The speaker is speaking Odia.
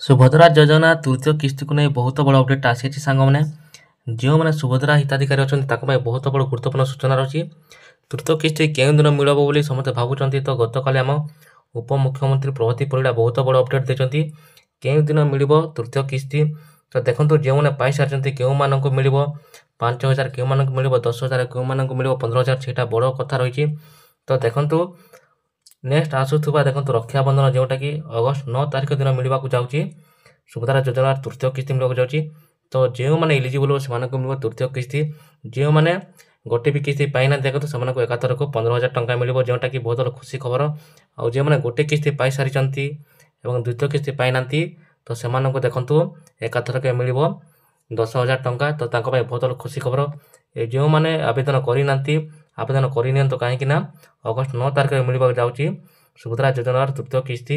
ସୁଭଦ୍ରା ଯୋଜନା ତୃତୀୟ କିସ୍ତିକୁ ନେଇ ବହୁତ ବଡ଼ ଅପଡେଟ୍ ଆସିଛି ସାଙ୍ଗମାନେ। ଯେଉଁମାନେ ସୁଭଦ୍ରା ହିତାଧିକାରୀ ଅଛନ୍ତି ତାଙ୍କ ପାଇଁ ବହୁତ ବଡ଼ ଗୁରୁତ୍ୱପୂର୍ଣ୍ଣ ସୂଚନା ରହିଛି। ତୃତୀୟ କିସ୍ତି କେଉଁ ଦିନ ମିଳିବ ବୋଲି ସମସ୍ତେ ଭାବୁଛନ୍ତି। ତ ଗତକାଲି ଆମ ଉପମୁଖ୍ୟମନ୍ତ୍ରୀ ପ୍ରଭାତୀ ପରିଡ଼ା ବହୁତ ବଡ଼ ଅପଡେଟ୍ ଦେଇଛନ୍ତି। କେଉଁ ଦିନ ମିଳିବ ତୃତୀୟ କିସ୍ତି? ତ ଦେଖନ୍ତୁ, ଯେଉଁମାନେ ପାଇସାରିଛନ୍ତି କେଉଁମାନଙ୍କୁ ମିଳିବ 5,000, କେଉଁମାନଙ୍କୁ ମିଳିବ 10,000, କେଉଁମାନଙ୍କୁ ମିଳିବ 15,000, ସେଇଟା ବଡ଼ କଥା ରହିଛି। ତ ଦେଖନ୍ତୁ, ନେକ୍ସଟ ଆସୁଥିବା ଦେଖନ୍ତୁ ରକ୍ଷାବନ୍ଧନ, ଯେଉଁଟାକି ଅଗଷ୍ଟ 9 ତାରିଖ ଦିନ ମିଳିବାକୁ ଯାଉଛି। ସୁଭଦ୍ରା ଯୋଜନାର ତୃତୀୟ କିସ୍ତି ମିଳିବାକୁ ଯାଉଛି। ତ ଯେଉଁମାନେ ଇଲିଜିବଲ୍ ସେମାନଙ୍କୁ ମିଳିବ ତୃତୀୟ କିସ୍ତି। ଯେଉଁମାନେ ଗୋଟେ ବି କିସ୍ତି ପାଇନାହାନ୍ତି ଦେଖନ୍ତୁ, ସେମାନଙ୍କୁ ଏକାଥରକୁ 15,000 ଟଙ୍କା ମିଳିବ, ଯେଉଁଟାକି ବହୁତ ଖୁସି ଖବର। ଆଉ ଯେଉଁମାନେ ଗୋଟେ କିସ୍ତି ପାଇସାରିଛନ୍ତି ଏବଂ ଦ୍ୱିତୀୟ କିସ୍ତି ପାଇନାହାନ୍ତି, ତ ସେମାନଙ୍କୁ ଦେଖନ୍ତୁ ଏକାଥରକେ ମିଳିବ 10,000 ଟଙ୍କା। ତ ତାଙ୍କ ପାଇଁ ବହୁତ ଖୁସି ଖବର। ଯେଉଁମାନେ ଆବେଦନ କରିନାହାନ୍ତି, ଆବେଦନ କରିନିଅନ୍ତୁ, କାହିଁକି ନା ଅଗଷ୍ଟ 9 ତାରିଖରେ ମିଳିବାକୁ ଯାଉଛି ସୁଭଦ୍ରା ଯୋଜନାର ତୃତୀୟ କିସ୍ତି।